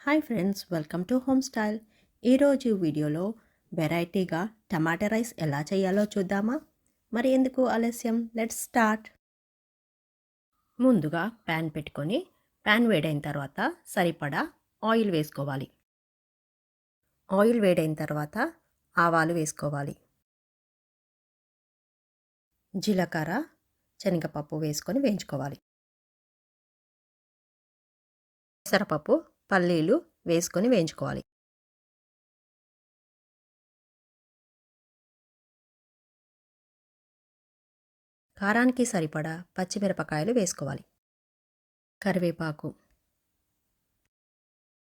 Hi friends, welcome to home style. ఈరోజు వీడియోలో వెరైటీగా టమాటా రైస్ ఎలా చేయాలో చూద్దామా? మరి ఎందుకు ఆలస్యం, లెట్స్ స్టార్ట్. ముందుగా ప్యాన్ పెట్టుకొని ప్యాన్ వేడైన తర్వాత సరిపడా ఆయిల్ వేసుకోవాలి. ఆయిల్ వేడైన తర్వాత ఆవాలు వేసుకోవాలి. జీలకర్ర, శనగపప్పు వేసుకొని వేయించుకోవాలి. పెసరపప్పు, పల్లీలు వేసుకొని వేయించుకోవాలి. కారానికి సరిపడా పచ్చిమిరపకాయలు వేసుకోవాలి. కరివేపాకు,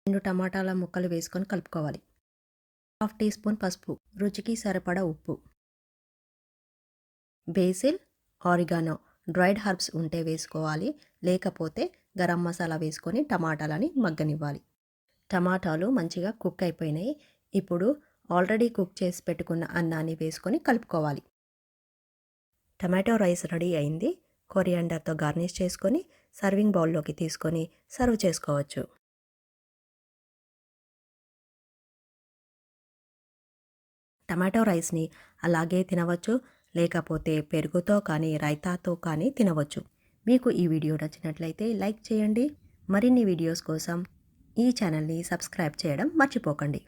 2 టమాటాల ముక్కలు వేసుకొని కలుపుకోవాలి. 1/2 టీ స్పూన్ పసుపు, రుచికి సరిపడా ఉప్పు, బేసిల్, ఆరిగానో, డ్రైడ్ హర్బ్స్ ఉంటే వేసుకోవాలి, లేకపోతే గరం మసాలా వేసుకొని టమాటాలని మగ్గనివ్వాలి. టమాటాలు మంచిగా కుక్ అయిపోయినాయి. ఇప్పుడు ఆల్రెడీ కుక్ చేసి పెట్టుకున్న అన్నాన్ని వేసుకొని కలుపుకోవాలి. టమాటో రైస్ రెడీ అయింది. కొరియాండర్తో గార్నిష్ చేసుకొని సర్వింగ్ బౌల్లోకి తీసుకొని సర్వ్ చేసుకోవచ్చు. టమాటో రైస్ని అలాగే తినవచ్చు, లేకపోతే పెరుగుతో కానీ రైతాతో కానీ తినవచ్చు. మీకు ఈ వీడియో నచ్చినట్లయితే లైక్ చేయండి. మరిన్ని వీడియోస్ కోసం ఈ ఛానల్ని సబ్స్క్రైబ్ చేయడం మర్చిపోకండి.